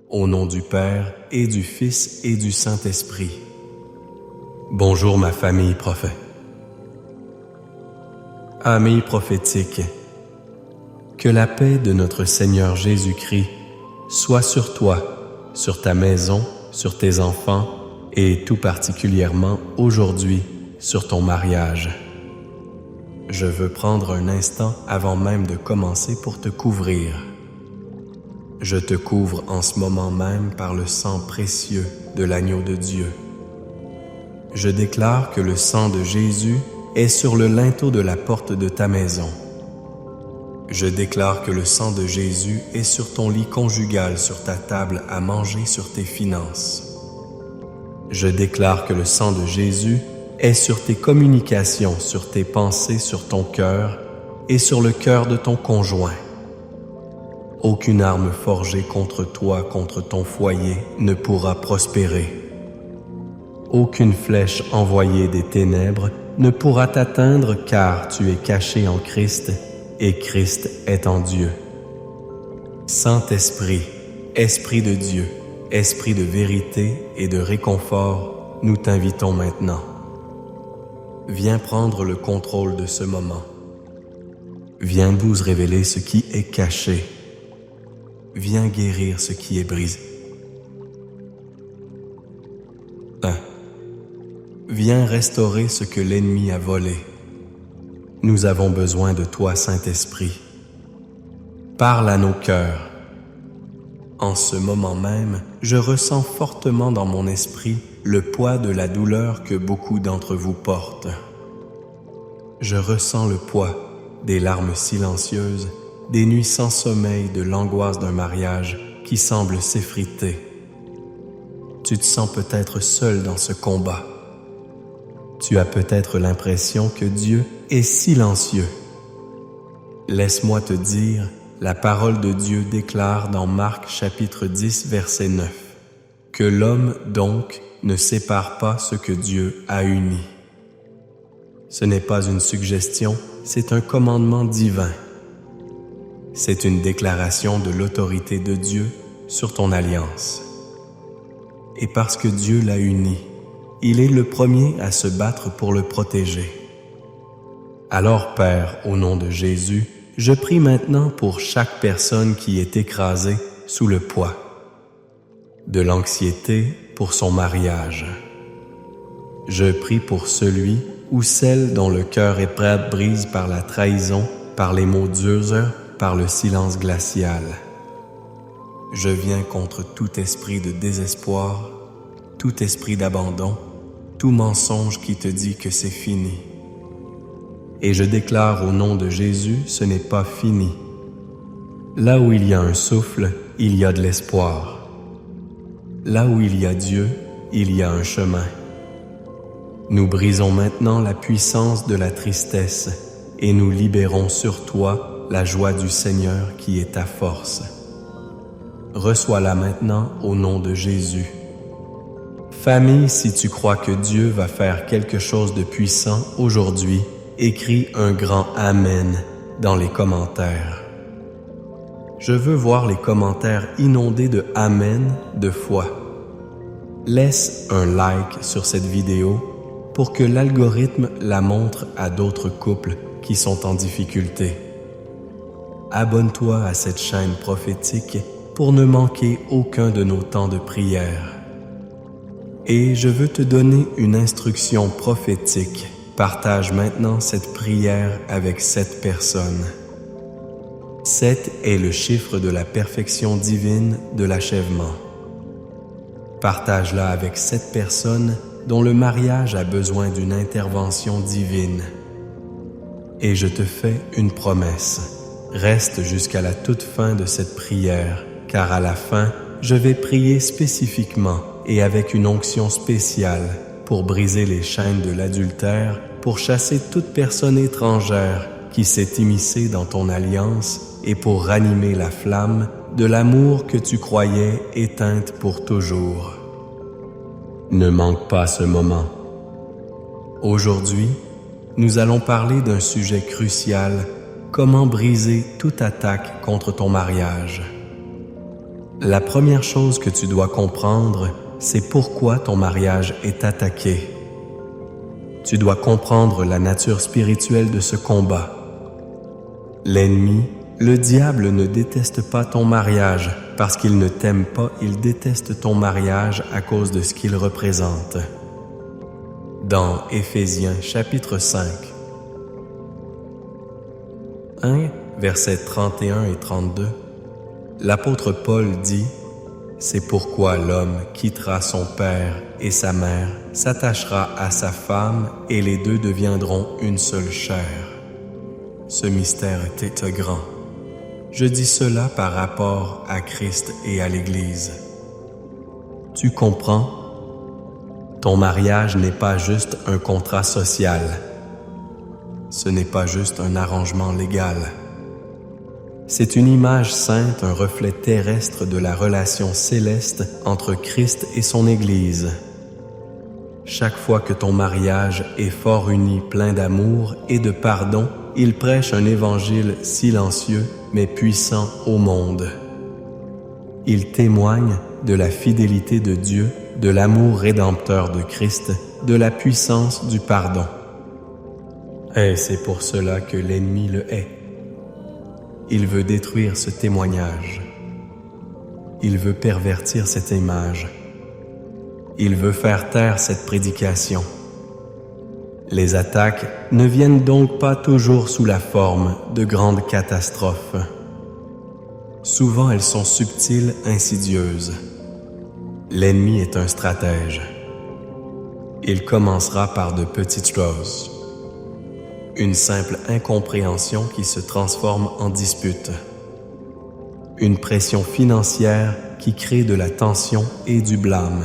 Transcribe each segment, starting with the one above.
Au nom du Père, et du Fils, et du Saint-Esprit. Bonjour ma famille prophète. Amis prophétiques, que la paix de notre Seigneur Jésus-Christ soit sur toi, sur ta maison, sur tes enfants, et tout particulièrement aujourd'hui sur ton mariage. Je veux prendre un instant avant même de commencer pour te couvrir. Je te couvre en ce moment même par le sang précieux de l'agneau de Dieu. Je déclare que le sang de Jésus est sur le linteau de la porte de ta maison. Je déclare que le sang de Jésus est sur ton lit conjugal, sur ta table à manger, sur tes finances. Je déclare que le sang de Jésus est sur tes communications, sur tes pensées, sur ton cœur et sur le cœur de ton conjoint. Aucune arme forgée contre toi, contre ton foyer, ne pourra prospérer. Aucune flèche envoyée des ténèbres ne pourra t'atteindre, car tu es caché en Christ et Christ est en Dieu. Saint-Esprit, Esprit de Dieu, Esprit de vérité et de réconfort, nous t'invitons maintenant. Viens prendre le contrôle de ce moment. Viens nous révéler ce qui est caché. Viens guérir ce qui est brisé. 1. Viens restaurer ce que l'ennemi a volé. Nous avons besoin de toi, Saint-Esprit. Parle à nos cœurs. En ce moment même, je ressens fortement dans mon esprit le poids de la douleur que beaucoup d'entre vous portent. Je ressens le poids des larmes silencieuses, des nuits sans sommeil, de l'angoisse d'un mariage qui semble s'effriter. Tu te sens peut-être seul dans ce combat. Tu as peut-être l'impression que Dieu est silencieux. Laisse-moi te dire, la parole de Dieu déclare dans Marc chapitre 10 verset 9, que l'homme donc ne sépare pas ce que Dieu a uni. Ce n'est pas une suggestion, c'est un commandement divin. C'est une déclaration de l'autorité de Dieu sur ton alliance. Et parce que Dieu l'a uni, il est le premier à se battre pour le protéger. Alors, Père, au nom de Jésus, je prie maintenant pour chaque personne qui est écrasée sous le poids de l'anxiété pour son mariage. Je prie pour celui ou celle dont le cœur est brise par la trahison, par les mots durs, par le silence glacial. Je viens contre tout esprit de désespoir, tout esprit d'abandon, tout mensonge qui te dit que c'est fini. Et je déclare au nom de Jésus, ce n'est pas fini. Là où il y a un souffle, il y a de l'espoir. Là où il y a Dieu, il y a un chemin. Nous brisons maintenant la puissance de la tristesse et nous libérons sur toi la joie du Seigneur qui est ta force. Reçois-la maintenant au nom de Jésus. Famille, si tu crois que Dieu va faire quelque chose de puissant aujourd'hui, écris un grand Amen dans les commentaires. Je veux voir les commentaires inondés de Amen de foi. Laisse un like sur cette vidéo pour que l'algorithme la montre à d'autres couples qui sont en difficulté. Abonne-toi à cette chaîne prophétique pour ne manquer aucun de nos temps de prière. Et je veux te donner une instruction prophétique. Partage maintenant cette prière avec 7 personnes. 7 est le chiffre de la perfection divine de l'achèvement. Partage-la avec 7 personnes dont le mariage a besoin d'une intervention divine. Et je te fais une promesse. Reste jusqu'à la toute fin de cette prière, car à la fin, je vais prier spécifiquement et avec une onction spéciale pour briser les chaînes de l'adultère, pour chasser toute personne étrangère qui s'est immiscée dans ton alliance et pour ranimer la flamme de l'amour que tu croyais éteinte pour toujours. Ne manque pas ce moment. Aujourd'hui, nous allons parler d'un sujet crucial: comment briser toute attaque contre ton mariage. La première chose que tu dois comprendre, c'est pourquoi ton mariage est attaqué. Tu dois comprendre la nature spirituelle de ce combat. L'ennemi, le diable, ne déteste pas ton mariage parce qu'il ne t'aime pas, il déteste ton mariage à cause de ce qu'il représente. Dans Éphésiens chapitre 5, 1, versets 31 et 32, l'apôtre Paul dit « C'est pourquoi l'homme quittera son père et sa mère, s'attachera à sa femme, et les deux deviendront une seule chair. » Ce mystère était grand. Je dis cela par rapport à Christ et à l'Église. Tu comprends? Ton mariage n'est pas juste un contrat social. Ce n'est pas juste un arrangement légal. C'est une image sainte, un reflet terrestre de la relation céleste entre Christ et son Église. Chaque fois que ton mariage est fort uni, plein d'amour et de pardon, il prêche un évangile silencieux mais puissant au monde. Il témoigne de la fidélité de Dieu, de l'amour rédempteur de Christ, de la puissance du pardon. Et c'est pour cela que l'ennemi le hait. Il veut détruire ce témoignage. Il veut pervertir cette image. Il veut faire taire cette prédication. Les attaques ne viennent donc pas toujours sous la forme de grandes catastrophes. Souvent, elles sont subtiles, insidieuses. L'ennemi est un stratège. Il commencera par de petites choses. Une simple incompréhension qui se transforme en dispute. Une pression financière qui crée de la tension et du blâme.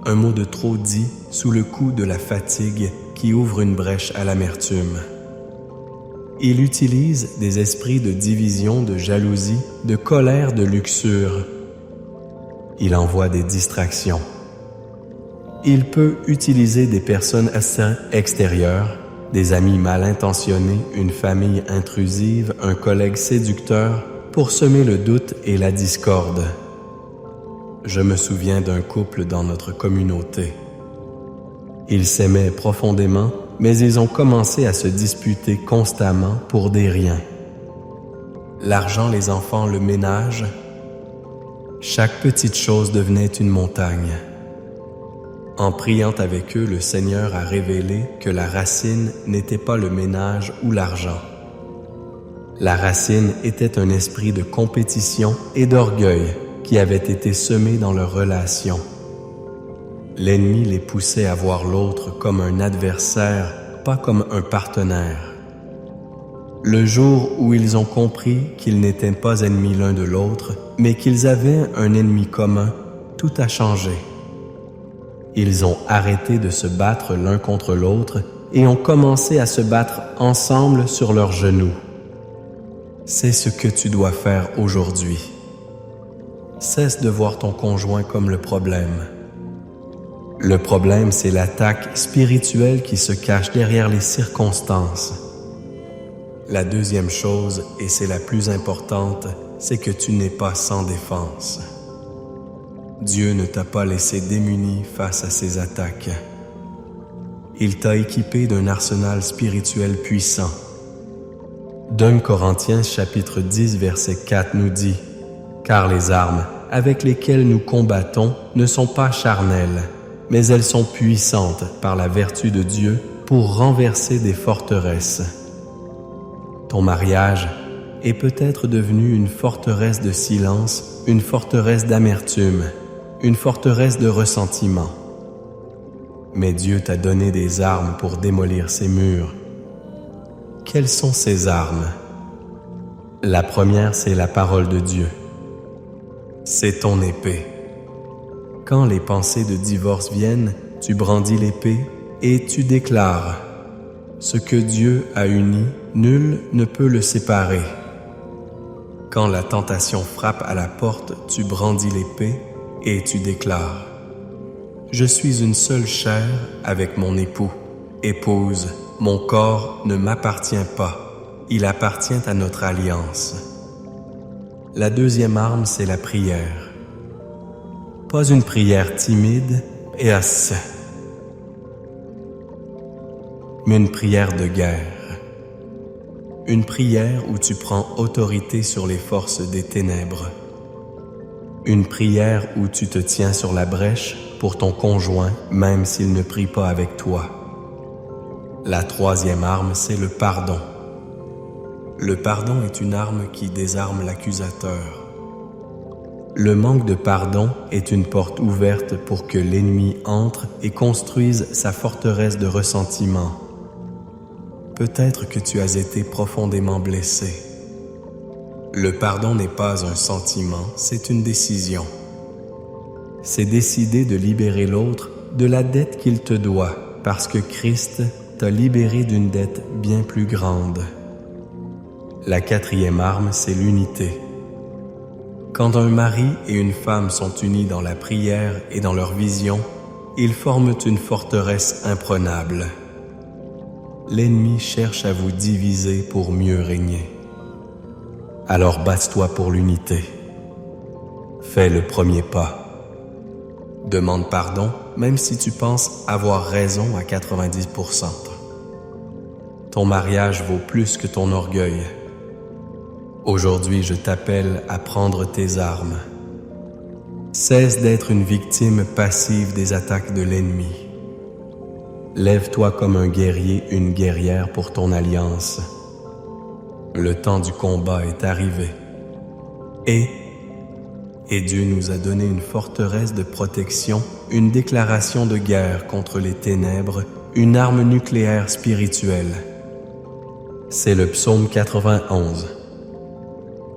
Un mot de trop dit sous le coup de la fatigue qui ouvre une brèche à l'amertume. Il utilise des esprits de division, de jalousie, de colère, de luxure. Il envoie des distractions. Il peut utiliser des personnes extérieures, des amis mal intentionnés, une famille intrusive, un collègue séducteur, pour semer le doute et la discorde. Je me souviens d'un couple dans notre communauté. Ils s'aimaient profondément, mais ils ont commencé à se disputer constamment pour des riens. L'argent, les enfants, le ménage, chaque petite chose devenait une montagne. En priant avec eux, le Seigneur a révélé que la racine n'était pas le ménage ou l'argent. La racine était un esprit de compétition et d'orgueil qui avait été semé dans leur relation. L'ennemi les poussait à voir l'autre comme un adversaire, pas comme un partenaire. Le jour où ils ont compris qu'ils n'étaient pas ennemis l'un de l'autre, mais qu'ils avaient un ennemi commun, tout a changé. Ils ont arrêté de se battre l'un contre l'autre et ont commencé à se battre ensemble sur leurs genoux. C'est ce que tu dois faire aujourd'hui. Cesse de voir ton conjoint comme le problème. Le problème, c'est l'attaque spirituelle qui se cache derrière les circonstances. La deuxième chose, et c'est la plus importante, c'est que tu n'es pas sans défense. Dieu ne t'a pas laissé démuni face à ces attaques. Il t'a équipé d'un arsenal spirituel puissant. 2 Corinthiens chapitre 10 verset 4 nous dit « Car les armes avec lesquelles nous combattons ne sont pas charnelles, mais elles sont puissantes par la vertu de Dieu pour renverser des forteresses. » Ton mariage est peut-être devenu une forteresse de silence, une forteresse d'amertume, une forteresse de ressentiment. Mais Dieu t'a donné des armes pour démolir ces murs. Quelles sont ces armes? La première, c'est la parole de Dieu. C'est ton épée. Quand les pensées de divorce viennent, tu brandis l'épée et tu déclares « Ce que Dieu a uni, nul ne peut le séparer. » Quand la tentation frappe à la porte, tu brandis l'épée et tu déclares « Je suis une seule chair avec mon époux. Épouse, mon corps ne m'appartient pas, il appartient à notre alliance. » La deuxième arme, c'est la prière. Pas une prière timide et mais une prière de guerre. Une prière où tu prends autorité sur les forces des ténèbres. Une prière où tu te tiens sur la brèche pour ton conjoint, même s'il ne prie pas avec toi. La troisième arme, c'est le pardon. Le pardon est une arme qui désarme l'accusateur. Le manque de pardon est une porte ouverte pour que l'ennemi entre et construise sa forteresse de ressentiment. Peut-être que tu as été profondément blessé. Le pardon n'est pas un sentiment, c'est une décision. C'est décider de libérer l'autre de la dette qu'il te doit, parce que Christ t'a libéré d'une dette bien plus grande. La quatrième arme, c'est l'unité. Quand un mari et une femme sont unis dans la prière et dans leur vision, ils forment une forteresse imprenable. L'ennemi cherche à vous diviser pour mieux régner. Alors bats-toi pour l'unité. Fais le premier pas. Demande pardon, même si tu penses avoir raison à 90%. Ton mariage vaut plus que ton orgueil. Aujourd'hui, je t'appelle à prendre tes armes. Cesse d'être une victime passive des attaques de l'ennemi. Lève-toi comme un guerrier, une guerrière pour ton alliance. Le temps du combat est arrivé. Et Dieu nous a donné une forteresse de protection, une déclaration de guerre contre les ténèbres, une arme nucléaire spirituelle. C'est le psaume 91.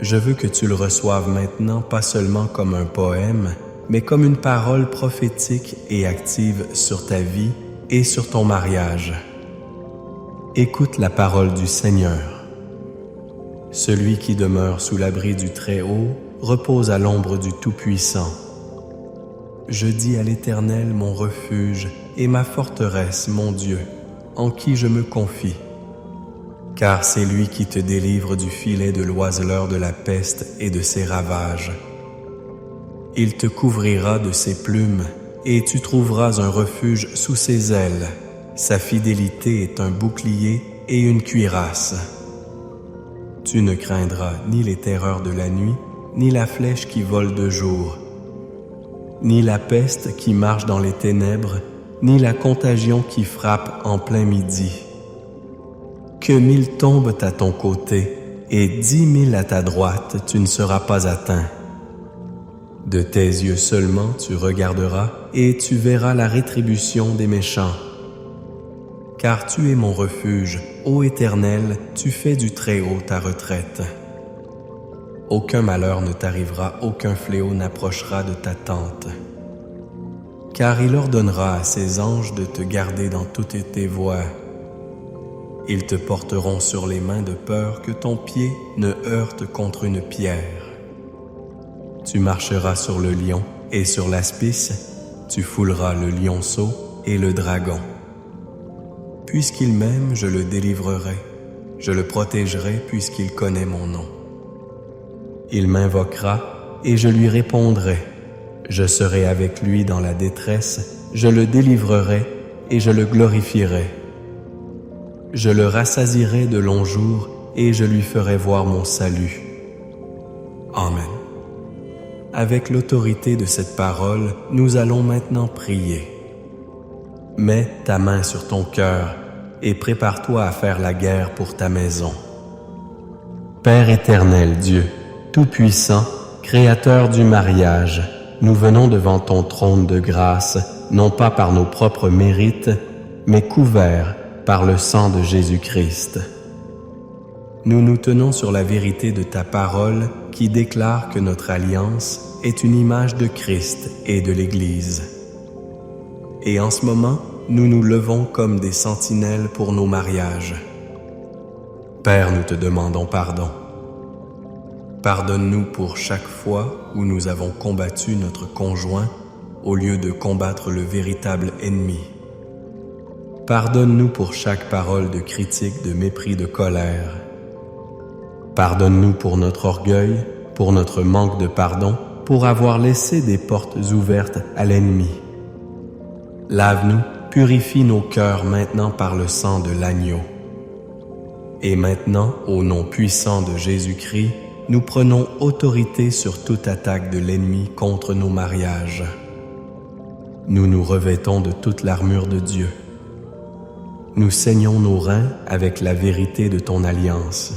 Je veux que tu le reçoives maintenant pas seulement comme un poème, mais comme une parole prophétique et active sur ta vie et sur ton mariage. Écoute la parole du Seigneur. Celui qui demeure sous l'abri du Très-Haut repose à l'ombre du Tout-Puissant. Je dis à l'Éternel mon refuge et ma forteresse, mon Dieu, en qui je me confie. Car c'est lui qui te délivre du filet de l'oiseleur de la peste et de ses ravages. Il te couvrira de ses plumes, et tu trouveras un refuge sous ses ailes. Sa fidélité est un bouclier et une cuirasse. Tu ne craindras ni les terreurs de la nuit, ni la flèche qui vole de jour, ni la peste qui marche dans les ténèbres, ni la contagion qui frappe en plein midi. Que 1000 tombent à ton côté et 10 000 à ta droite, tu ne seras pas atteint. De tes yeux seulement tu regarderas et tu verras la rétribution des méchants. Car tu es mon refuge, ô Éternel, tu fais du Très-Haut ta retraite. Aucun malheur ne t'arrivera, aucun fléau n'approchera de ta tente. Car il ordonnera à ses anges de te garder dans toutes tes voies. Ils te porteront sur les mains de peur que ton pied ne heurte contre une pierre. Tu marcheras sur le lion et sur l'aspice, tu fouleras le lionceau et le dragon. Puisqu'il m'aime, je le délivrerai, je le protégerai puisqu'il connaît mon nom. Il m'invoquera et je lui répondrai. Je serai avec lui dans la détresse, je le délivrerai et je le glorifierai. Je le rassasierai de longs jours et je lui ferai voir mon salut. Amen. Avec l'autorité de cette parole, nous allons maintenant prier. Mets ta main sur ton cœur et prépare-toi à faire la guerre pour ta maison. Père éternel Dieu, Tout-Puissant, Créateur du mariage, nous venons devant ton trône de grâce, non pas par nos propres mérites, mais couverts par le sang de Jésus-Christ. Nous nous tenons sur la vérité de ta parole qui déclare que notre alliance est une image de Christ et de l'Église. Et en ce moment, nous nous levons comme des sentinelles pour nos mariages. Père, nous te demandons pardon. Pardonne-nous pour chaque fois où nous avons combattu notre conjoint au lieu de combattre le véritable ennemi. Pardonne-nous pour chaque parole de critique, de mépris, de colère. Pardonne-nous pour notre orgueil pour notre manque de pardon, pour avoir laissé des portes ouvertes à l'ennemi. Lave-nous, purifie nos cœurs maintenant par le sang de l'agneau. Et maintenant, au nom puissant de Jésus-Christ, nous prenons autorité sur toute attaque de l'ennemi contre nos mariages. Nous nous revêtons de toute l'armure de Dieu. Nous saignons nos reins avec la vérité de ton alliance.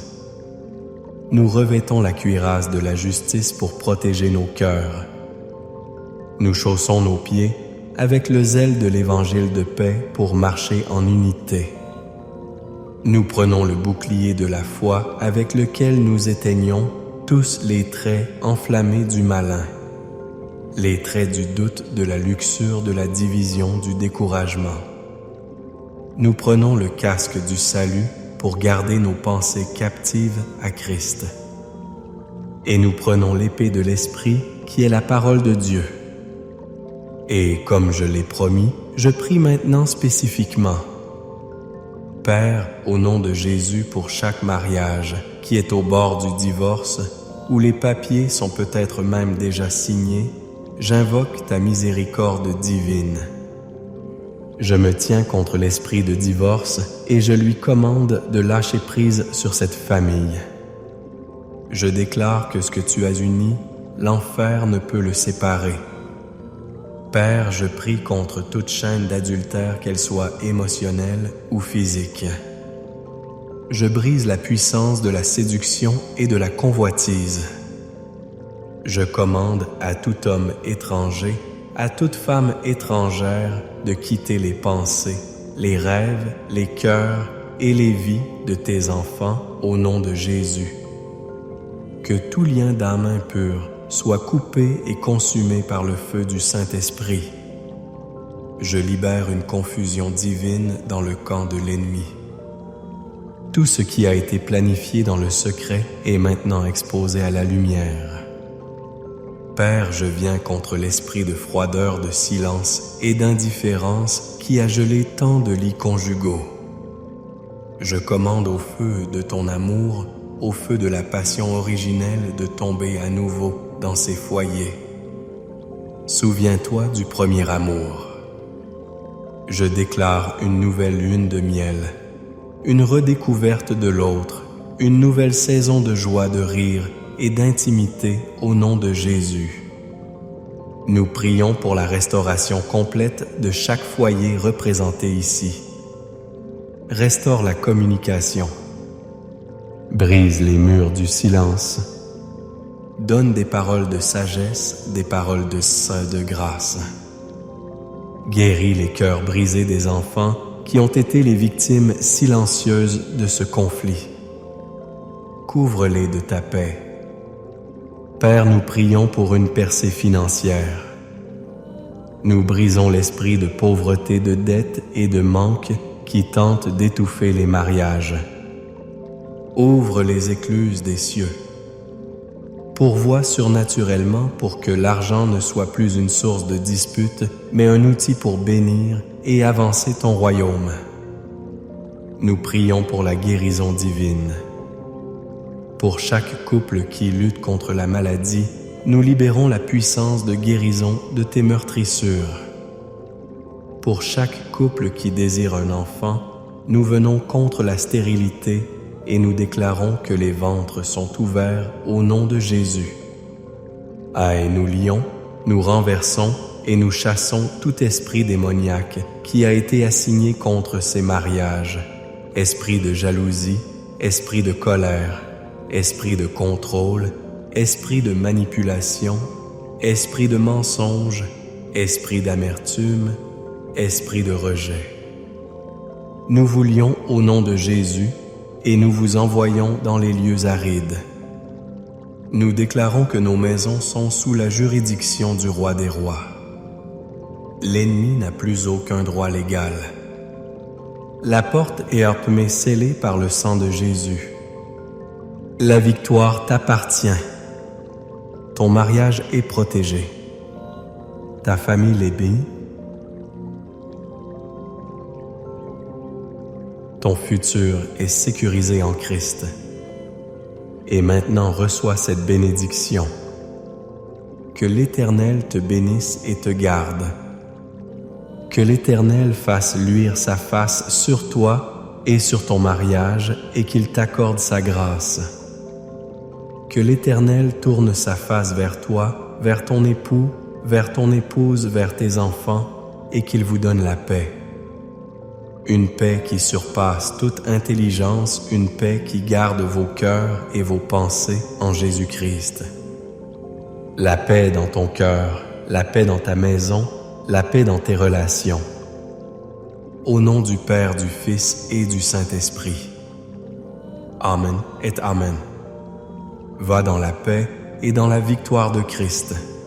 Nous revêtons la cuirasse de la justice pour protéger nos cœurs. Nous chaussons nos pieds avec le zèle de l'évangile de paix pour marcher en unité. Nous prenons le bouclier de la foi avec lequel nous éteignons tous les traits enflammés du malin, les traits du doute, de la luxure, de la division, du découragement. Nous prenons le casque du salut pour garder nos pensées captives à Christ. Et nous prenons l'épée de l'Esprit qui est la parole de Dieu. Et comme je l'ai promis, je prie maintenant spécifiquement. Père, au nom de Jésus pour chaque mariage qui est au bord du divorce, où les papiers sont peut-être même déjà signés, j'invoque ta miséricorde divine. Je me tiens contre l'esprit de divorce et je lui commande de lâcher prise sur cette famille. Je déclare que ce que tu as uni, l'enfer ne peut le séparer. Père, je prie contre toute chaîne d'adultère, qu'elle soit émotionnelle ou physique. Je brise la puissance de la séduction et de la convoitise. Je commande à tout homme étranger, à toute femme étrangère de quitter les pensées, les rêves, les cœurs et les vies de tes enfants au nom de Jésus. Que tout lien d'âme impure soit coupé et consumé par le feu du Saint-Esprit. Je libère une confusion divine dans le camp de l'ennemi. Tout ce qui a été planifié dans le secret est maintenant exposé à la lumière. Père, je viens contre l'esprit de froideur, de silence et d'indifférence qui a gelé tant de lits conjugaux. Je commande au feu de ton amour, au feu de la passion originelle de tomber à nouveau dans ces foyers. Souviens-toi du premier amour. Je déclare une nouvelle lune de miel, une redécouverte de l'autre, une nouvelle saison de joie, de rire et d'intimité au nom de Jésus. Nous prions pour la restauration complète de chaque foyer représenté ici. Restaure la communication. Brise les murs du silence. Donne des paroles de sagesse, des paroles de grâce. Guéris les cœurs brisés des enfants qui ont été les victimes silencieuses de ce conflit. Couvre-les de ta paix. Père, nous prions pour une percée financière. Nous brisons l'esprit de pauvreté, de dette et de manque qui tente d'étouffer les mariages. Ouvre les écluses des cieux. Pourvois surnaturellement pour que l'argent ne soit plus une source de dispute, mais un outil pour bénir et avancer ton royaume. Nous prions pour la guérison divine. Pour chaque couple qui lutte contre la maladie, nous libérons la puissance de guérison de tes meurtrissures. Pour chaque couple qui désire un enfant, nous venons contre la stérilité et nous déclarons que les ventres sont ouverts au nom de Jésus. Et nous lions, nous renversons et nous chassons tout esprit démoniaque qui a été assigné contre ces mariages, esprit de jalousie, esprit de colère, esprit de contrôle, esprit de manipulation, esprit de mensonge, esprit d'amertume, esprit de rejet. Nous vous lions au nom de Jésus et nous vous envoyons dans les lieux arides. Nous déclarons que nos maisons sont sous la juridiction du roi des rois. L'ennemi n'a plus aucun droit légal. La porte est mais scellée par le sang de Jésus. La victoire t'appartient. Ton mariage est protégé. Ta famille est bénie. Ton futur est sécurisé en Christ. Et maintenant reçois cette bénédiction. Que l'Éternel te bénisse et te garde. Que l'Éternel fasse luire sa face sur toi et sur ton mariage et qu'il t'accorde sa grâce. Que l'Éternel tourne sa face vers toi, vers ton époux, vers ton épouse, vers tes enfants, et qu'il vous donne la paix. Une paix qui surpasse toute intelligence, une paix qui garde vos cœurs et vos pensées en Jésus-Christ. La paix dans ton cœur, la paix dans ta maison, la paix dans tes relations. Au nom du Père, du Fils et du Saint-Esprit. Amen et Amen. Va dans la paix et dans la victoire de Christ.